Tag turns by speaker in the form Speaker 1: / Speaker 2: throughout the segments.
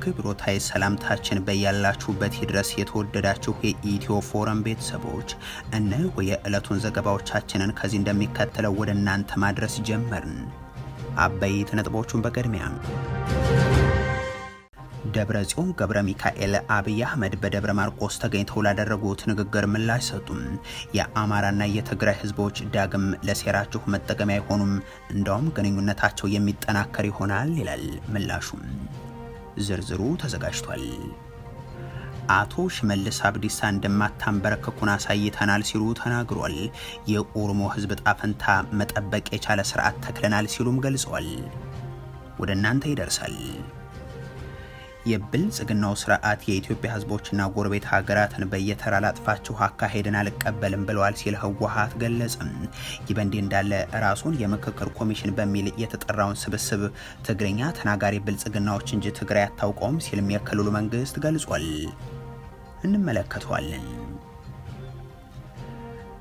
Speaker 1: አክብሮታይ ሰላምታችን በያላችሁበት ይድረስ የተወደዳችሁ የኢትዮ ፎረም ቤተሰቦች እነሆ የዕለቱን ዘገባዎቻችንን ከዚህ እንደሚከተለው ወደ እናንተ ማድረስ ጀመርን። አበይት ነጥቦቹን በቅድሚያ ደብረጽዮን ገብረ ሚካኤል አብይ አህመድ በደብረ ማርቆስ ተገኝተው ላደረጉት ንግግር ምላሽ ሰጡም። የአማራና የትግራይ ህዝቦች ዳግም ለሴራችሁ መጠቀሚያ አይሆኑም፣ እንደውም ግንኙነታቸው የሚጠናከር ይሆናል ይላል ምላሹም። ዝርዝሩ ተዘጋጅቷል። አቶ ሽመልስ አብዲሳ እንደማታንበረከኩን አሳይተናል ሲሉ ተናግሯል። የኦሮሞ ህዝብ ጣፈንታ መጠበቅ የቻለ ስርዓት ተክለናል ሲሉም ገልጸዋል። ወደ እናንተ ይደርሳል። የብልጽግናው ስርዓት የኢትዮጵያ ህዝቦችና ጎረቤት ሀገራትን በየተራ ላጥፋችሁ አካሄድን አልቀበልም ብለዋል ሲል ህወሓት ገለጸም። ይህ በእንዲህ እንዳለ ራሱን የምክክር ኮሚሽን በሚል የተጠራውን ስብስብ ትግርኛ ተናጋሪ ብልጽግናዎች እንጂ ትግራይ አታውቀውም ሲልም የክልሉ መንግስት ገልጿል። እንመለከተዋለን።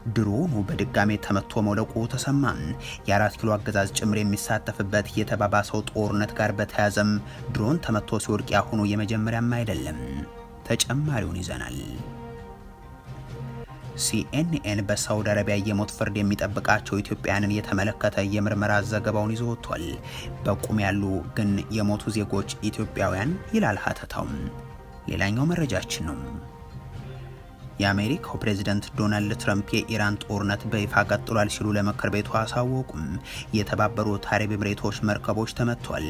Speaker 1: ድሮኑ በድጋሜ ተመቶ መውለቁ ተሰማ። የ4 ኪሎ አገዛዝ ጭምር የሚሳተፍበት የተባባሰው ጦርነት ጋር በተያዘም ድሮን ተመቶ ሲወድቅ ያሁኑ የመጀመሪያም አይደለም። ተጨማሪውን ይዘናል። ሲኤንኤን በሳውዲ አረቢያ የሞት ፍርድ የሚጠብቃቸው ኢትዮጵያውያንን የተመለከተ የምርመራ ዘገባውን ይዞ ወጥቷል። በቁም ያሉ ግን የሞቱ ዜጎች ኢትዮጵያውያን ይላል ሀተታው። ሌላኛው መረጃችን ነው። የአሜሪካው ፕሬዝዳንት ዶናልድ ትራምፕ የኢራን ጦርነት በይፋ ቀጥሏል ሲሉ ለምክር ቤቱ አሳወቁም። የተባበሩት አረብ ኤሚሬቶች መርከቦች ተመቷል።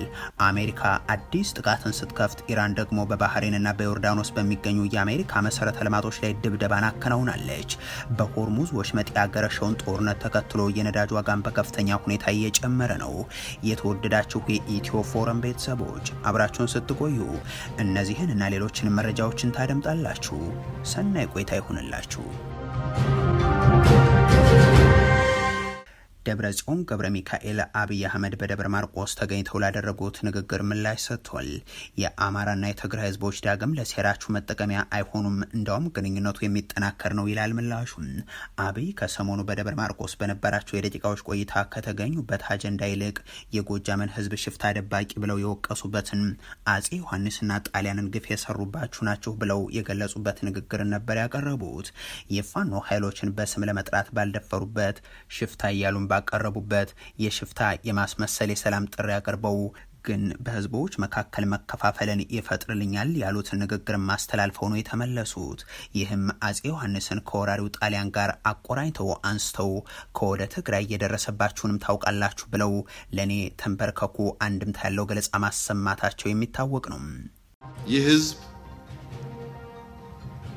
Speaker 1: አሜሪካ አዲስ ጥቃትን ስትከፍት፣ ኢራን ደግሞ በባህሬንና በዮርዳኖስ በሚገኙ የአሜሪካ መሰረተ ልማቶች ላይ ድብደባን አከናውናለች። በሆርሙዝ ወሽመጥ ያገረሸውን ጦርነት ተከትሎ የነዳጅ ዋጋን በከፍተኛ ሁኔታ እየጨመረ ነው። የተወደዳችሁ የኢትዮ ፎረም ቤተሰቦች አብራችሁን ስትቆዩ እነዚህን እና ሌሎችን መረጃዎችን ታደምጣላችሁ። ሰናይ ቆይታ ይሁንላችሁ። ደብረጽዮን ገብረ ሚካኤል አብይ አህመድ በደብረ ማርቆስ ተገኝተው ላደረጉት ንግግር ምላሽ ሰጥቷል። የአማራና የትግራይ ህዝቦች ዳግም ለሴራችሁ መጠቀሚያ አይሆኑም፣ እንደውም ግንኙነቱ የሚጠናከር ነው ይላል ምላሹም። አብይ ከሰሞኑ በደብረ ማርቆስ በነበራቸው የደቂቃዎች ቆይታ ከተገኙበት አጀንዳ ይልቅ የጎጃምን ህዝብ ሽፍታ ደባቂ ብለው የወቀሱበትን አጼ ዮሐንስና ጣሊያንን ግፍ የሰሩባችሁ ናችሁ ብለው የገለጹበት ንግግር ነበር ያቀረቡት። የፋኖ ኃይሎችን በስም ለመጥራት ባልደፈሩበት ሽፍታ እያሉን ባቀረቡበት የሽፍታ የማስመሰል የሰላም ጥሪ አቅርበው ግን በህዝቦች መካከል መከፋፈልን ይፈጥርልኛል ያሉትን ንግግር ማስተላልፈው ነው የተመለሱት። ይህም አጼ ዮሐንስን ከወራሪው ጣሊያን ጋር አቆራኝተው አንስተው ከወደ ትግራይ የደረሰባችሁንም ታውቃላችሁ ብለው ለኔ ተንበርከኩ አንድምታ ያለው ገለጻ ማሰማታቸው የሚታወቅ ነው።
Speaker 2: ይህ ህዝብ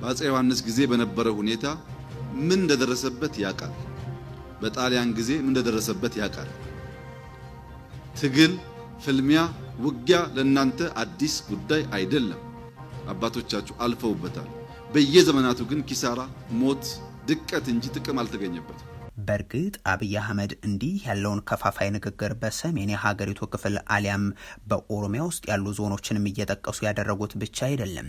Speaker 2: በአጼ ዮሐንስ ጊዜ በነበረው ሁኔታ ምን እንደደረሰበት ያውቃል። በጣሊያን ጊዜ ምን እንደደረሰበት ያውቃል። ትግል፣ ፍልሚያ፣ ውጊያ ለእናንተ አዲስ ጉዳይ አይደለም። አባቶቻችሁ አልፈውበታል። በየዘመናቱ ግን ኪሳራ፣ ሞት፣ ድቀት እንጂ ጥቅም አልተገኘበትም።
Speaker 1: በእርግጥ አብይ አህመድ እንዲህ ያለውን ከፋፋይ ንግግር በሰሜን የሀገሪቱ ክፍል አሊያም በኦሮሚያ ውስጥ ያሉ ዞኖችንም እየጠቀሱ ያደረጉት ብቻ አይደለም።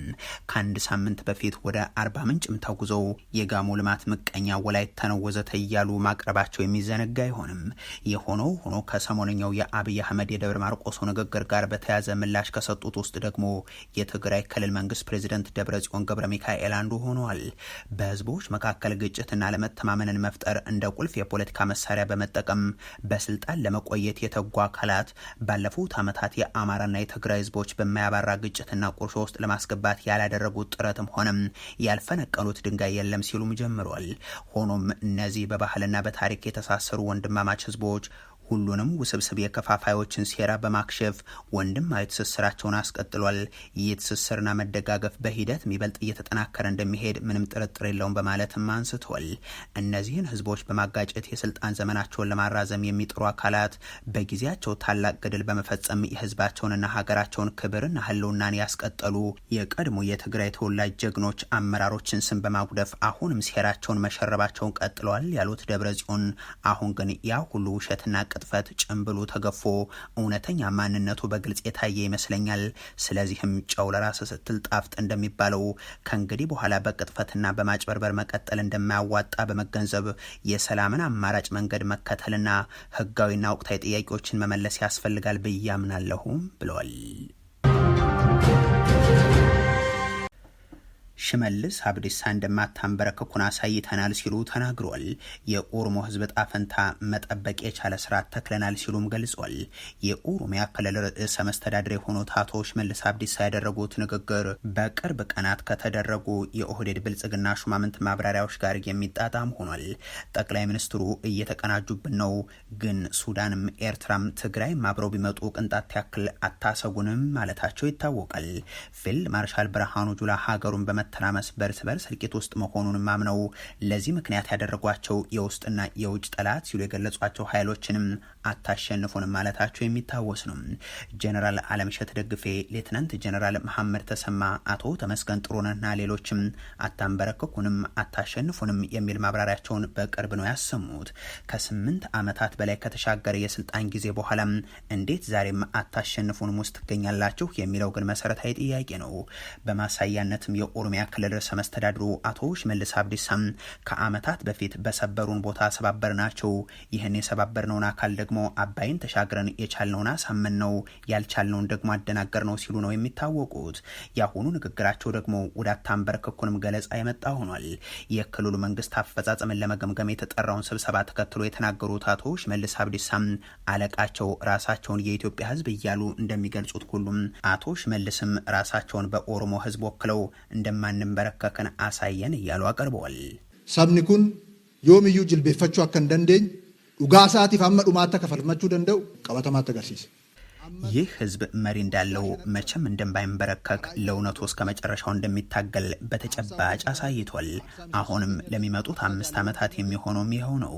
Speaker 1: ከአንድ ሳምንት በፊት ወደ አርባ ምንጭም ተጉዘው የጋሞ ልማት ምቀኛ ወላይታ ነው ወዘተ እያሉ ማቅረባቸው የሚዘነጋ አይሆንም። የሆነው ሆኖ ከሰሞነኛው የአብይ አህመድ የደብረ ማርቆሱ ንግግር ጋር በተያያዘ ምላሽ ከሰጡት ውስጥ ደግሞ የትግራይ ክልል መንግስት ፕሬዝዳንት ደብረጽዮን ገብረ ሚካኤል አንዱ ሆነዋል። በህዝቦች መካከል ግጭትና ለመተማመንን መፍጠር እንደ ቁልፍ የፖለቲካ መሳሪያ በመጠቀም በስልጣን ለመቆየት የተጓ አካላት ባለፉት ዓመታት የአማራና የትግራይ ህዝቦች በማያባራ ግጭትና ቁርሾ ውስጥ ለማስገባት ያላደረጉት ጥረትም ሆነም ያልፈነቀሉት ድንጋይ የለም ሲሉም ጀምሯል። ሆኖም እነዚህ በባህልና በታሪክ የተሳሰሩ ወንድማማች ህዝቦች ሁሉንም ውስብስብ የከፋፋዮችን ሴራ በማክሸፍ ወንድማዊ ትስስራቸውን አስቀጥሏል። ይህ ትስስርና መደጋገፍ በሂደት የሚበልጥ እየተጠናከረ እንደሚሄድ ምንም ጥርጥር የለውም በማለትም አንስቷል። እነዚህን ህዝቦች በማጋጨት የስልጣን ዘመናቸውን ለማራዘም የሚጥሩ አካላት በጊዜያቸው ታላቅ ገድል በመፈጸም የህዝባቸውንና ሀገራቸውን ክብርና ህልውናን ያስቀጠሉ የቀድሞ የትግራይ ተወላጅ ጀግኖች አመራሮችን ስም በማጉደፍ አሁንም ሴራቸውን መሸረባቸውን ቀጥለዋል ያሉት ደብረጽዮን አሁን ግን ያ ሁሉ ውሸትና ቅጥፈት ጭምብሉ ተገፎ እውነተኛ ማንነቱ በግልጽ የታየ ይመስለኛል። ስለዚህም ጨው ለራስ ስትል ጣፍጥ እንደሚባለው ከእንግዲህ በኋላ በቅጥፈትና በማጭበርበር መቀጠል እንደማያዋጣ በመገንዘብ የሰላምን አማራጭ መንገድ መከተልና ህጋዊና ወቅታዊ ጥያቄዎችን መመለስ ያስፈልጋል ብዬ አምናለሁ ብለዋል። ሽመልስ አብዲሳ እንደማታንበረከኩን አሳይተናል ሲሉ ተናግሯል። የኦሮሞ ህዝብ ዕጣ ፈንታ መጠበቅ የቻለ ስርዓት ተክለናል ሲሉም ገልጿል። የኦሮሚያ ክልል ርዕሰ መስተዳድር የሆኑት አቶ ሽመልስ አብዲሳ ያደረጉት ንግግር በቅርብ ቀናት ከተደረጉ የኦህዴድ ብልጽግና ሹማምንት ማብራሪያዎች ጋር የሚጣጣም ሆኗል። ጠቅላይ ሚኒስትሩ እየተቀናጁብን ነው፣ ግን ሱዳንም ኤርትራም ትግራይም አብረው ቢመጡ ቅንጣት ያክል አታሰጉንም ማለታቸው ይታወቃል። ፊልድ ማርሻል ብርሃኑ ጁላ ሀገሩን በመተናመስ በርስ በርስ እልቂት ውስጥ መሆኑንም አምነው ለዚህ ምክንያት ያደረጓቸው የውስጥና የውጭ ጠላት ሲሉ የገለጿቸው ኃይሎችንም አታሸንፉንም ማለታቸው የሚታወስ ነው። ጀነራል አለምሸት ደግፌ፣ ሌትናንት ጀነራል መሐመድ ተሰማ፣ አቶ ተመስገን ጥሩነህና ሌሎችም አታንበረከኩንም አታሸንፉንም የሚል ማብራሪያቸውን በቅርብ ነው ያሰሙት። ከ8 ዓመታት በላይ ከተሻገረ የስልጣን ጊዜ በኋላ እንዴት ዛሬም አታሸንፉንም ውስጥ ትገኛላችሁ የሚለው ግን መሰረታዊ ጥያቄ ነው። በማሳያነትም የኦሮሚያ ክልል ርዕሰ መስተዳድሩ አቶ ሽመልስ አብዲሳም ከዓመታት በፊት በሰበሩን ቦታ ሰባበርናቸው፣ ይህን የሰባበርነውን አካል ደግሞ አባይን ተሻግረን የቻልነውን አሳመን ነው፣ ያልቻልነውን ደግሞ አደናገር ነው ሲሉ ነው የሚታወቁት። የአሁኑ ንግግራቸው ደግሞ ወደ አታንበረከኩንም ገለጻ የመጣ ሆኗል። የክልሉ መንግስት አፈጻጸምን ለመገምገም የተጠራውን ስብሰባ ተከትሎ የተናገሩት አቶ ሽመልስ አብዲሳም አለቃቸው ራሳቸውን የኢትዮጵያ ሕዝብ እያሉ እንደሚገልጹት ሁሉም አቶ ሽመልስም ራሳቸውን በኦሮሞ ህዝብ ወክለው እንደማንበረከከን አሳየን እያሉ አቀርበዋል።
Speaker 3: ሰብኒ ኩን ዮምዩ ጅልቤፈቹ አከንደንዴኝ ዱጋሳቲ ፈመዱማተ ከፈልመቹ ደንደው ቀበተማተ ገርሲስ
Speaker 1: ይህ ህዝብ መሪ እንዳለው መቼም እንደማይንበረከክ ለእውነቱ እስከ መጨረሻው እንደሚታገል በተጨባጭ አሳይቷል። አሁንም ለሚመጡት 5 ዓመታት የሚሆነው ይኸው ነው።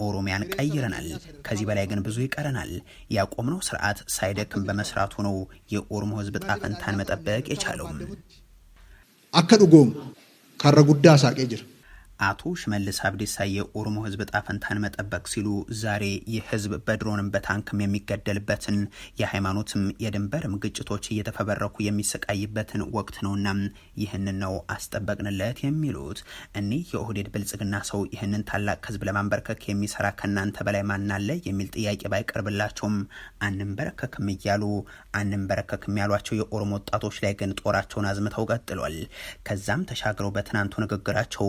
Speaker 1: ኦሮሚያን ቀይረናል። ከዚህ በላይ ግን ብዙ ይቀረናል። ያቆምነው ስርዓት ሳይደክም በመስራቱ ነው የኦሮሞ ህዝብ ዕጣ ፈንታን መጠበቅ የቻለው።
Speaker 3: አከዱጎም ካረጉዳ ሳቄ ጅር
Speaker 1: አቶ ሽመልስ አብዲሳ የኦሮሞ ህዝብ ዕጣ ፈንታን መጠበቅ ሲሉ ዛሬ ይህ ህዝብ በድሮንም በታንክም የሚገደልበትን የሃይማኖትም የድንበርም ግጭቶች እየተፈበረኩ የሚሰቃይበትን ወቅት ነውና ይህንን ነው አስጠበቅንለት የሚሉት። እኒህ የኦህዴድ ብልጽግና ሰው ይህንን ታላቅ ህዝብ ለማንበርከክ የሚሰራ ከናንተ በላይ ማናለ የሚል ጥያቄ ባይቀርብላቸውም አንንበረከክም እያሉ አንንበረከክም ያሏቸው የኦሮሞ ወጣቶች ላይ ግን ጦራቸውን አዝምተው ቀጥሏል። ከዛም ተሻግረው በትናንቱ ንግግራቸው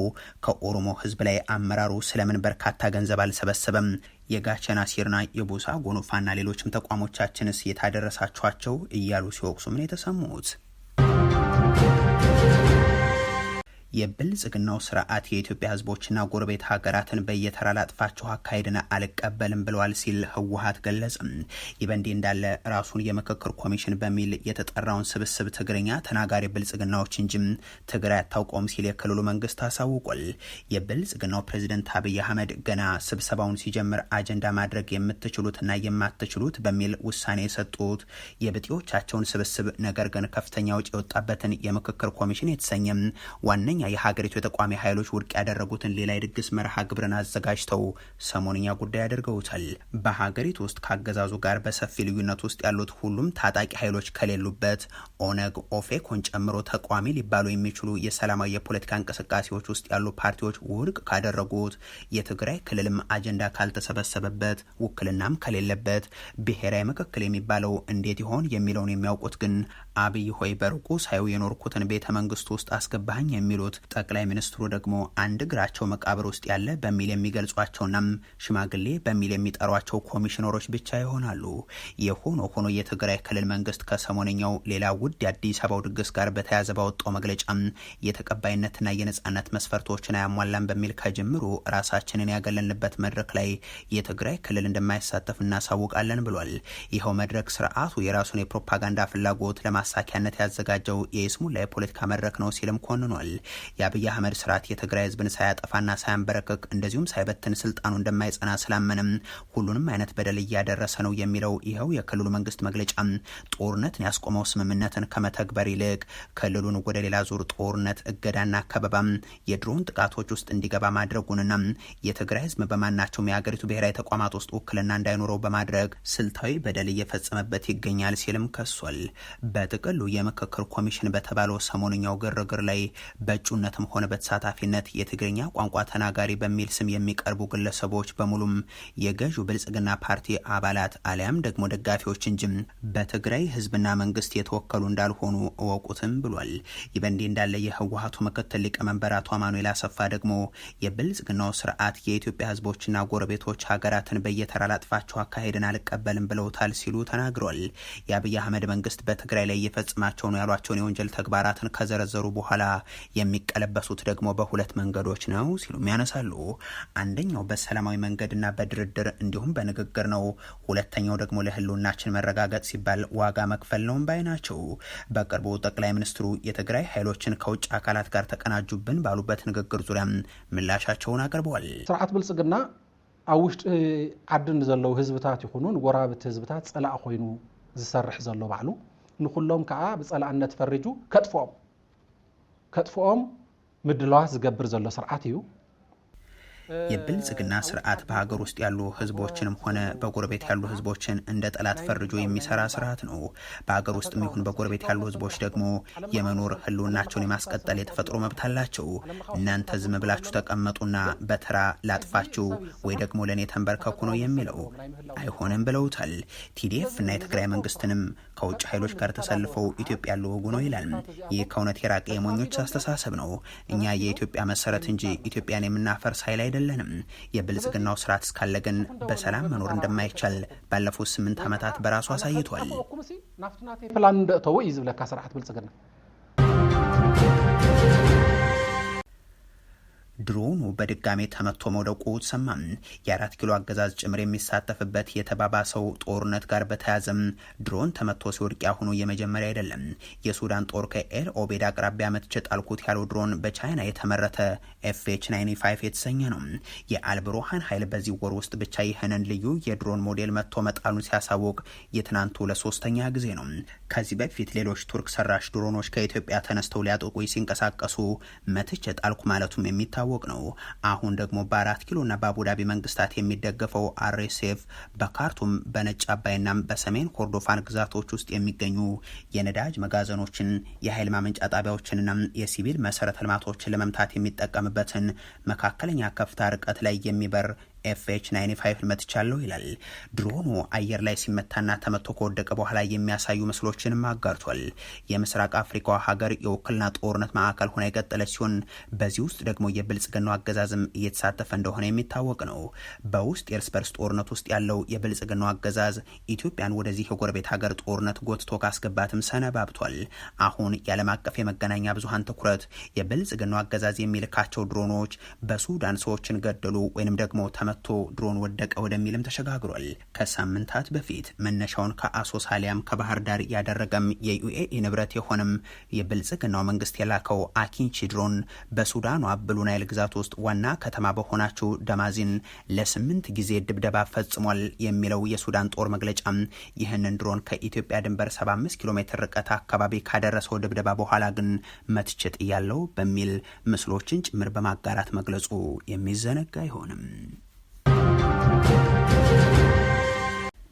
Speaker 1: ኦሮሞ ህዝብ ላይ አመራሩ ስለምን በርካታ ገንዘብ አልሰበሰበም? የጋቸና ሲርና የቦሳ ጎኖፋና ሌሎችም ተቋሞቻችንስ የታደረሳቸዋቸው እያሉ ሲወቅሱ ምን የተሰሙት? የብልጽግናው ስርዓት የኢትዮጵያ ህዝቦችና ጎረቤት ሀገራትን በየተራ ላጥፋቸው አካሄድን አልቀበልም ብለዋል ሲል ህወሓት ገለጸ። ይህ በእንዲህ እንዳለ ራሱን የምክክር ኮሚሽን በሚል የተጠራውን ስብስብ ትግርኛ ተናጋሪ ብልጽግናዎች እንጂ ትግራይ አታውቀውም ሲል የክልሉ መንግስት አሳውቋል። የብልጽግናው ፕሬዚደንት አብይ አህመድ ገና ስብሰባውን ሲጀምር አጀንዳ ማድረግ የምትችሉትና የማትችሉት በሚል ውሳኔ የሰጡት የብጤዎቻቸውን ስብስብ ነገር ግን ከፍተኛ ውጪ የወጣበትን የምክክር ኮሚሽን የተሰኘ ዋነኛ የሀገሪቱ የተቋሚ ኃይሎች ውድቅ ያደረጉትን ሌላ የድግስ መርሃ ግብርን አዘጋጅተው ሰሞንኛ ጉዳይ አድርገውታል። በሀገሪቱ ውስጥ ካገዛዙ ጋር በሰፊ ልዩነት ውስጥ ያሉት ሁሉም ታጣቂ ኃይሎች ከሌሉበት ኦነግ፣ ኦፌኮን ጨምሮ ተቋሚ ሊባሉ የሚችሉ የሰላማዊ የፖለቲካ እንቅስቃሴዎች ውስጥ ያሉ ፓርቲዎች ውድቅ ካደረጉት፣ የትግራይ ክልልም አጀንዳ ካልተሰበሰበበት፣ ውክልናም ከሌለበት ብሔራዊ ምክክል የሚባለው እንዴት ይሆን የሚለውን የሚያውቁት ግን አብይ ሆይ በሩቁ ሳዩ የኖርኩትን ቤተ መንግስት ውስጥ አስገባኝ የሚሉት ጠቅላይ ሚኒስትሩ ደግሞ አንድ እግራቸው መቃብር ውስጥ ያለ በሚል የሚገልጿቸውና ሽማግሌ በሚል የሚጠሯቸው ኮሚሽነሮች ብቻ ይሆናሉ። የሆኖ ሆኖ የትግራይ ክልል መንግስት ከሰሞነኛው ሌላ ውድ የአዲስ አበባው ድግስ ጋር በተያያዘ ባወጣው መግለጫ የተቀባይነትና የነጻነት መስፈርቶችን አያሟላም በሚል ከጅምሩ ራሳችንን ያገለልንበት መድረክ ላይ የትግራይ ክልል እንደማይሳተፍ እናሳውቃለን ብሏል። ይኸው መድረክ ስርዓቱ የራሱን የፕሮፓጋንዳ ፍላጎት ለማሳኪያነት ያዘጋጀው የይስሙላ የፖለቲካ መድረክ ነው ሲልም ኮንኗል። የአብይ አህመድ ስርዓት የትግራይ ህዝብን ሳያጠፋና ሳያንበረክክ እንደዚሁም ሳይበትን ስልጣኑ እንደማይጸና ስላመንም ሁሉንም አይነት በደል እያደረሰ ነው የሚለው ይኸው የክልሉ መንግስት መግለጫ ጦርነትን ያስቆመው ስምምነትን ከመተግበር ይልቅ ክልሉን ወደ ሌላ ዙር ጦርነት፣ እገዳና ከበባም የድሮን ጥቃቶች ውስጥ እንዲገባ ማድረጉንና የትግራይ ህዝብ በማናቸውም የሀገሪቱ ብሔራዊ ተቋማት ውስጥ ውክልና እንዳይኖረው በማድረግ ስልታዊ በደል እየፈጸመበት ይገኛል ሲልም ከሷል። በጥቅሉ የምክክር ኮሚሽን በተባለው ሰሞንኛው ግርግር ላይ በእጩ በእጩነትም ሆነ በተሳታፊነት የትግርኛ ቋንቋ ተናጋሪ በሚል ስም የሚቀርቡ ግለሰቦች በሙሉም የገዢው ብልጽግና ፓርቲ አባላት አሊያም ደግሞ ደጋፊዎች እንጂ በትግራይ ህዝብና መንግስት የተወከሉ እንዳልሆኑ እወቁትም ብሏል። ይህ በእንዲህ እንዳለ የህወሓቱ ምክትል ሊቀመንበር አቶ አማኑኤል አሰፋ ደግሞ የብልጽግናው ስርዓት የኢትዮጵያ ህዝቦችና ጎረቤቶች ሀገራትን በየተራ ላጥፋቸው አካሄድን አልቀበልም ብለውታል ሲሉ ተናግሯል። የአብይ አህመድ መንግስት በትግራይ ላይ እየፈጽማቸው ነው ያሏቸውን የወንጀል ተግባራትን ከዘረዘሩ በኋላ የሚቀለበሱት ደግሞ በሁለት መንገዶች ነው ሲሉም ያነሳሉ። አንደኛው በሰላማዊ መንገድና በድርድር እንዲሁም በንግግር ነው። ሁለተኛው ደግሞ ለህልውናችን መረጋገጥ ሲባል ዋጋ መክፈል ነው ባይ ናቸው። በቅርቡ ጠቅላይ ሚኒስትሩ የትግራይ ኃይሎችን ከውጭ አካላት ጋር ተቀናጁብን ባሉበት ንግግር ዙሪያ ምላሻቸውን አቅርበዋል።
Speaker 4: ስርዓት ብልጽግና ኣብ ውሽጢ ዓድን ዘለው ህዝብታት ይኹኑን ጎራብቲ ህዝብታት ጸላእ ኮይኑ ዝሰርሕ ዘሎ ባዕሉ ንኩሎም ከዓ ብጸላእነት ፈሪጁ ከጥፎኦም ምድላዋት ዝገብር ዘሎ ስርዓት እዩ።
Speaker 1: የብልጽግና ስርዓት በሀገር ውስጥ ያሉ ህዝቦችንም ሆነ በጎረቤት ያሉ ህዝቦችን እንደ ጠላት ፈርጆ የሚሰራ ስርዓት ነው። በሀገር ውስጥም ይሁን በጎረቤት ያሉ ህዝቦች ደግሞ የመኖር ህልውናቸውን የማስቀጠል የተፈጥሮ መብት አላቸው። እናንተ ዝም ብላችሁ ተቀመጡና በተራ ላጥፋችሁ ወይ ደግሞ ለእኔ ተንበርከኩ ነው የሚለው አይሆንም ብለውታል። ቲዲኤፍ እና የትግራይ መንግስትንም ከውጭ ኃይሎች ጋር ተሰልፈው ኢትዮጵያ ሊወጉ ነው ይላል። ይህ ከእውነት የራቀ የሞኞች አስተሳሰብ ነው። እኛ የኢትዮጵያ መሰረት እንጂ ኢትዮጵያን የምናፈርስ ኃይል አይደለንም። የብልጽግናው ስርዓት እስካለ ግን በሰላም መኖር እንደማይቻል ባለፉት 8 ዓመታት በራሱ አሳይቷል።
Speaker 4: ናፍቱናቴ ፕላን እንደተው ይዝብለካ ስርዓት ብልጽግና
Speaker 1: ድሮኑ በድጋሜ ተመቶ መውደቁ ተሰማም። የ4 ኪሎ አገዛዝ ጭምር የሚሳተፍበት የተባባሰው ጦርነት ጋር በተያዘም ድሮን ተመቶ ሲወድቅ ያሁኑ የመጀመሪያ አይደለም። የሱዳን ጦር ከኤል ኦቤድ አቅራቢያ መትቼ ጣልኩት ያለው ድሮን በቻይና የተመረተ FH-95 የተሰኘ ነው። የአልብሩሃን ኃይል በዚህ ወር ውስጥ ብቻ ይህንን ልዩ የድሮን ሞዴል መጥቶ መጣሉን ሲያሳውቅ የትናንቱ ለ3ኛ ጊዜ ነው። ከዚህ በፊት ሌሎች ቱርክ ሰራሽ ድሮኖች ከኢትዮጵያ ተነስተው ሊያጠቁ ሲንቀሳቀሱ መትቼ ጣልኩ ማለቱም የሚታወቅ ነው። አሁን ደግሞ በ4 ኪሎና በአቡዳቢ መንግስታት የሚደገፈው RSF በካርቱም በነጭ አባይና በሰሜን ኮርዶፋን ግዛቶች ውስጥ የሚገኙ የነዳጅ መጋዘኖችን፣ የኃይል ማመንጫ ጣቢያዎችንና የሲቪል መሰረተ ልማቶችን ለመምታት የሚጠቀምበትን መካከለኛ ከፍታ ርቀት ላይ የሚበር FH-95 መትቻለሁ ይላል። ድሮኑ አየር ላይ ሲመታና ተመቶ ከወደቀ በኋላ የሚያሳዩ ምስሎችንም አጋርቷል። የምስራቅ አፍሪካዋ ሀገር የውክልና ጦርነት ማዕከል ሆና የቀጠለች ሲሆን በዚህ ውስጥ ደግሞ የብልጽግናው አገዛዝም እየተሳተፈ እንደሆነ የሚታወቅ ነው። በውስጥ የእርስ በርስ ጦርነት ውስጥ ያለው የብልጽግናው አገዛዝ ኢትዮጵያን ወደዚህ የጎረቤት ሀገር ጦርነት ጎትቶ ካስገባትም ሰነባብቷል። አሁን የዓለም አቀፍ የመገናኛ ብዙሃን ትኩረት የብልጽግናው አገዛዝ የሚልካቸው ድሮኖች በሱዳን ሰዎችን ገደሉ ወይንም ደግሞ መቶ ድሮን ወደቀ ወደሚልም ተሸጋግሯል። ከሳምንታት በፊት መነሻውን ከአሶሳ አሊያም ከባህር ዳር ያደረገም የዩኤኢ ንብረት የሆነም የብልጽግናው መንግስት የላከው አኪንቺ ድሮን በሱዳኗ ብሉ ናይል ግዛት ውስጥ ዋና ከተማ በሆናቸው ደማዚን ለ8 ጊዜ ድብደባ ፈጽሟል የሚለው የሱዳን ጦር መግለጫ ይህንን ድሮን ከኢትዮጵያ ድንበር 75 ኪሎ ሜትር ርቀት አካባቢ ካደረሰው ድብደባ በኋላ ግን መትችት ያለው በሚል ምስሎችን ጭምር በማጋራት መግለጹ የሚዘነጋ አይሆንም።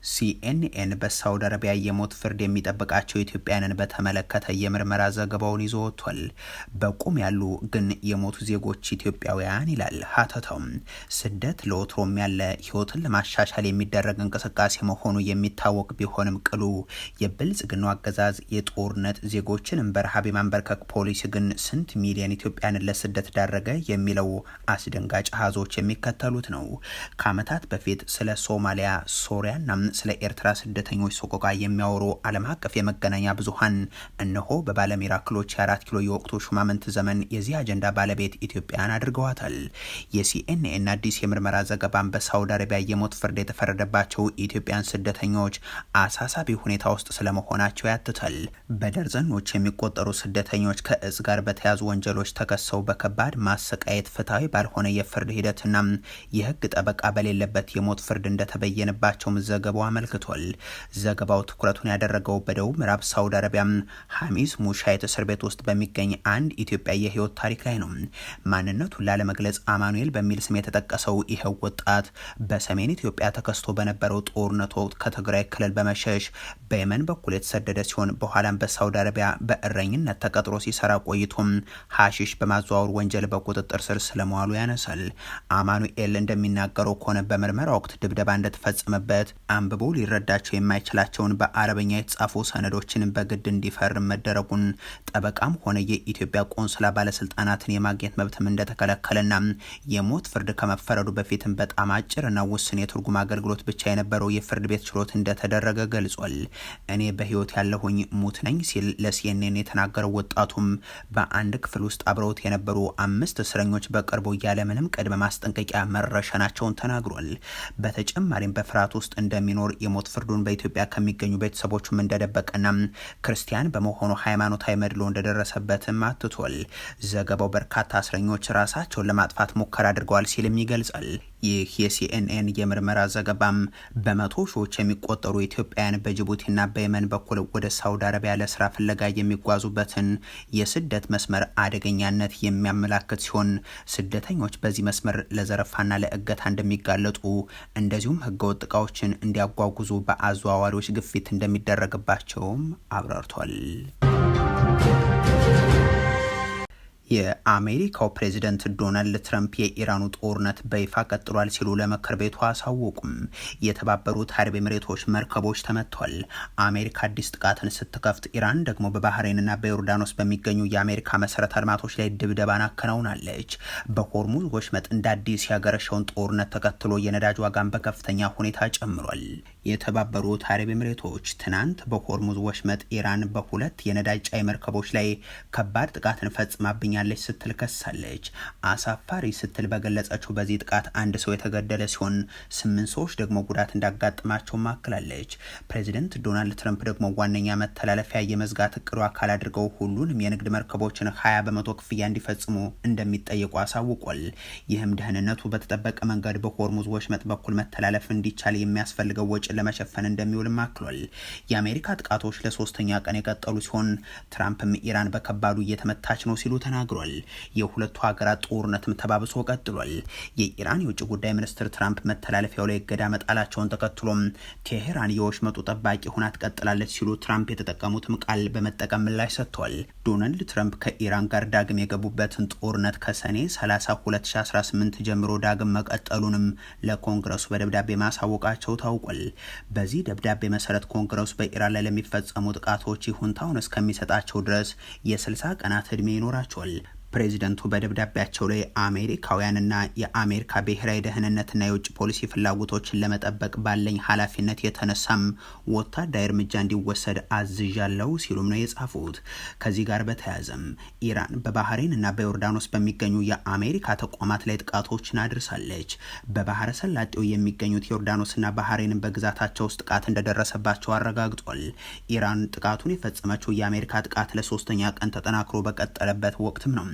Speaker 1: CNN በሳውዲ አረቢያ የሞት ፍርድ የሚጠብቃቸው ኢትዮጵያውያንን በተመለከተ የምርመራ ዘገባውን ይዞ ወጥቷል። በቁም ያሉ ግን የሞቱ ዜጎች ኢትዮጵያውያን ይላል ሀተታው። ስደት ለወትሮም ያለ ህይወትን ለማሻሻል የሚደረግ እንቅስቃሴ መሆኑ የሚታወቅ ቢሆንም ቅሉ የብልጽግናው አገዛዝ የጦርነት ዜጎችንም በረሃብ የማንበርከክ ፖሊሲ ግን ስንት ሚሊዮን ኢትዮጵያውያንን ለስደት ዳረገ የሚለው አስደንጋጭ አሃዞች የሚከተሉት ነው። ከዓመታት በፊት ስለ ሶማሊያ፣ ሶሪያና ስለ ኤርትራ ስደተኞች ሰቆቃ የሚያወሩ ዓለም አቀፍ የመገናኛ ብዙሃን እነሆ በባለ ሚራክሎች የ4 ኪሎ የወቅቱ ሹማምንት ዘመን የዚህ አጀንዳ ባለቤት ኢትዮጵያን አድርገዋታል። የሲኤንኤን አዲስ የምርመራ ዘገባን በሳውዲ አረቢያ የሞት ፍርድ የተፈረደባቸው ኢትዮጵያን ስደተኞች አሳሳቢ ሁኔታ ውስጥ ስለመሆናቸው ያትታል። በደርዘኖች የሚቆጠሩ ስደተኞች ከእጽ ጋር በተያዙ ወንጀሎች ተከሰው በከባድ ማሰቃየት፣ ፍትሐዊ ባልሆነ የፍርድ ሂደትና የህግ ጠበቃ በሌለበት የሞት ፍርድ እንደተበየነባቸው ዘገባው አመልክቷል። ዘገባው ትኩረቱን ያደረገው በደቡብ ምዕራብ ሳውዲ አረቢያ ሐሚስ ሙሻይት እስር ቤት ውስጥ በሚገኝ አንድ ኢትዮጵያ የህይወት ታሪክ ላይ ነው። ማንነቱን ላለመግለጽ አማኑኤል በሚል ስም የተጠቀሰው ይኸው ወጣት በሰሜን ኢትዮጵያ ተከስቶ በነበረው ጦርነት ወቅት ከትግራይ ክልል በመሸሽ በየመን በኩል የተሰደደ ሲሆን በኋላም በሳውዲ አረቢያ በእረኝነት ተቀጥሮ ሲሰራ ቆይቶም ሐሺሽ በማዘዋወር ወንጀል በቁጥጥር ስር ስለመዋሉ ያነሳል። አማኑኤል እንደሚናገረው ከሆነ በምርመራ ወቅት ድብደባ እንደተፈጸመበት አንብቦ ሊረዳቸው የማይችላቸውን በአረበኛ የተጻፉ ሰነዶችን በግድ እንዲፈርም መደረጉን ጠበቃም ሆነ የኢትዮጵያ ቆንስላ ባለስልጣናትን የማግኘት መብትም እንደተከለከለና የሞት ፍርድ ከመፈረዱ በፊትም በጣም አጭርና ውስን የትርጉም አገልግሎት ብቻ የነበረው የፍርድ ቤት ችሎት እንደተደረገ ገልጿል። እኔ በህይወት ያለሁኝ ሙት ነኝ ሲል ለሲኤንኤን የተናገረው ወጣቱም በአንድ ክፍል ውስጥ አብረውት የነበሩ 5 እስረኞች በቅርቡ ያለምንም ቅድመ ማስጠንቀቂያ መረሸናቸውን ተናግሯል። በተጨማሪም በፍርሃት ውስጥ እንደሚኖር የሞት ፍርዱን በኢትዮጵያ ከሚገኙ ቤተሰቦቹም እንደደበቀና ክርስቲያን በመሆኑ ሃይማኖታዊ መድሎ እንደደረሰበትም አትቷል። ዘገባው በርካታ እስረኞች ራሳቸውን ለማጥፋት ሙከራ አድርገዋል ሲልም ይገልጻል። ይህ የሲኤንኤን የምርመራ ዘገባም በመቶ ሺዎች የሚቆጠሩ ኢትዮጵያውያን በጅቡቲና በየመን በኩል ወደ ሳውዲ አረቢያ ለስራ ፍለጋ የሚጓዙበትን የስደት መስመር አደገኛነት የሚያመላክት ሲሆን ስደተኞች በዚህ መስመር ለዘረፋና ለእገታ እንደሚጋለጡ እንደዚሁም ህገወጥ እቃዎችን እንዲያጓጉዙ በአዘዋዋሪዎች ግፊት እንደሚደረግባቸውም አብራርቷል። የአሜሪካው ፕሬዚደንት ዶናልድ ትራምፕ የኢራኑ ጦርነት በይፋ ቀጥሏል ሲሉ ለምክር ቤቱ አሳወቁም። የተባበሩት አረብ ኤሚሬቶች መርከቦች ተመቷል። አሜሪካ አዲስ ጥቃትን ስትከፍት ኢራን ደግሞ በባህሬንና በዮርዳኖስ በሚገኙ የአሜሪካ መሰረተ ልማቶች ላይ ድብደባን አከናውናለች። በሆርሙዝ ወሽመጥ እንደ አዲስ ያገረሸውን ጦርነት ተከትሎ የነዳጅ ዋጋን በከፍተኛ ሁኔታ ጨምሯል። የተባበሩት አረብ ኤሚሬቶች ትናንት በሆርሙዝ ወሽመጥ ኢራን በሁለት የነዳጅ ጫይ መርከቦች ላይ ከባድ ጥቃትን ፈጽማብኛል ያለች ስትል ከሳለች። አሳፋሪ ስትል በገለጸችው በዚህ ጥቃት አንድ ሰው የተገደለ ሲሆን 8 ሰዎች ደግሞ ጉዳት እንዳጋጠማቸው ማክላለች። ፕሬዚደንት ዶናልድ ትራምፕ ደግሞ ዋነኛ መተላለፊያ የመዝጋት እቅዱ አካል አድርገው ሁሉንም የንግድ መርከቦችን 20% ክፍያ እንዲፈጽሙ እንደሚጠየቁ አሳውቋል። ይህም ደህንነቱ በተጠበቀ መንገድ በሆርሙዝ ወሽመጥ በኩል መተላለፍ እንዲቻል የሚያስፈልገው ወጪ ለመሸፈን እንደሚውል ማክሏል። የአሜሪካ ጥቃቶች ለሶስተኛ ቀን የቀጠሉ ሲሆን ትራምፕም ኢራን በከባዱ እየተመታች ነው ሲሉ ተናግረዋል። የሁለቱ ሀገራት ጦርነትም ተባብሶ ቀጥሏል። የኢራን የውጭ ጉዳይ ሚኒስትር ትራምፕ መተላለፊያው ላይ እገዳ መጣላቸውን ተከትሎም ቴሄራን የወሽመጡ ጠባቂ ሆና ትቀጥላለች ሲሉ ትራምፕ የተጠቀሙትም ቃል በመጠቀም ምላሽ ሰጥተዋል። ዶናልድ ትራምፕ ከኢራን ጋር ዳግም የገቡበትን ጦርነት ከሰኔ 30 2018 ጀምሮ ዳግም መቀጠሉንም ለኮንግረሱ በደብዳቤ ማሳወቃቸው ታውቋል። በዚህ ደብዳቤ መሰረት ኮንግረሱ በኢራን ላይ ለሚፈጸሙ ጥቃቶች ይሁንታውን እስከሚሰጣቸው ድረስ የ60 ቀናት ዕድሜ ይኖራቸዋል። ፕሬዚደንቱ በደብዳቤያቸው ላይ አሜሪካውያንና የአሜሪካ ብሔራዊ ደህንነትና የውጭ ፖሊሲ ፍላጎቶችን ለመጠበቅ ባለኝ ኃላፊነት የተነሳም ወታደራዊ እርምጃ እንዲወሰድ አዝዣለሁ ሲሉም ነው የጻፉት። ከዚህ ጋር በተያያዘም ኢራን በባህሬንና በዮርዳኖስ በሚገኙ የአሜሪካ ተቋማት ላይ ጥቃቶችን አድርሳለች። በባህረ ሰላጤው የሚገኙት ዮርዳኖስና ባህሬንን በግዛታቸው ውስጥ ጥቃት እንደደረሰባቸው አረጋግጧል። ኢራን ጥቃቱን የፈጸመችው የአሜሪካ ጥቃት ለሶስተኛ ቀን ተጠናክሮ በቀጠለበት ወቅትም ነው።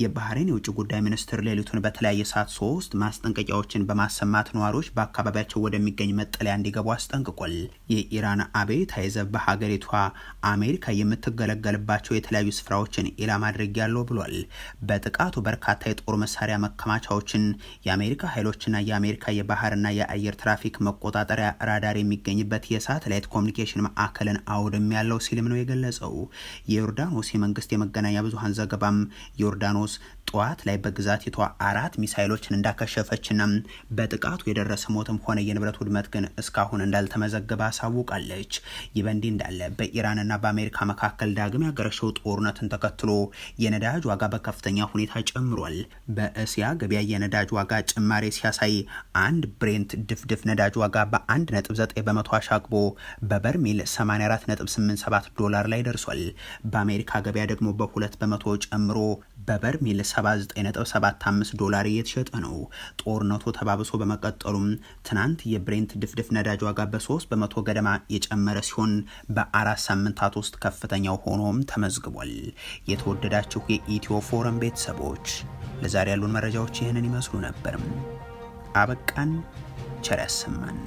Speaker 1: የባህሬን የውጭ ጉዳይ ሚኒስትር ሌሊቱን በተለያየ ሰዓት 3 ማስጠንቀቂያዎችን በማሰማት ነዋሪዎች በአካባቢያቸው ወደሚገኝ መጠለያ እንዲገቡ አስጠንቅቋል። የኢራን አብዮታዊ ዘብ በሀገሪቷ አሜሪካ የምትገለገልባቸው የተለያዩ ስፍራዎችን ኢላማ አድርጌያለሁ ብሏል። በጥቃቱ በርካታ የጦር መሳሪያ መከማቻዎችን፣ የአሜሪካ ኃይሎችና የአሜሪካ የባህርና የአየር ትራፊክ መቆጣጠሪያ ራዳር የሚገኝበት የሳተላይት ኮሚኒኬሽን ማዕከልን አውድም ያለው ሲልም ነው የገለጸው። የዮርዳኖስ የመንግስት የመገናኛ ብዙሃን ዘገባም ዮርዳኖስ ጠዋት ላይ በግዛቲቷ 4 ሚሳይሎችን እንዳከሸፈችና በጥቃቱ የደረሰ ሞትም ሆነ የንብረት ውድመት ግን እስካሁን እንዳልተመዘገበ አሳውቃለች። ይህ በእንዲህ እንዳለ በኢራንና በአሜሪካ መካከል ዳግም ያገረሸው ጦርነትን ተከትሎ የነዳጅ ዋጋ በከፍተኛ ሁኔታ ጨምሯል። በእስያ ገበያ የነዳጅ ዋጋ ጭማሬ ሲያሳይ አንድ ብሬንት ድፍድፍ ነዳጅ ዋጋ በ1.9 በመቶ አሻቅቦ በበርሜል $84.87 ዶላር ላይ ደርሷል። በአሜሪካ ገበያ ደግሞ በ2 በመቶ ጨምሮ በበርሜል $79.75 ዶላር እየተሸጠ ነው። ጦርነቱ ተባብሶ በመቀጠሉም ትናንት የብሬንት ድፍድፍ ነዳጅ ዋጋ በ3 በመቶ ገደማ የጨመረ ሲሆን በ4 ሳምንታት ውስጥ ከፍተኛው ሆኖም ተመዝግቧል። የተወደዳችሁ የኢትዮ ፎረም ቤተሰቦች ለዛሬ ያሉን መረጃዎች ይህንን ይመስሉ ነበር። አበቃን። ቸር ያሰማን።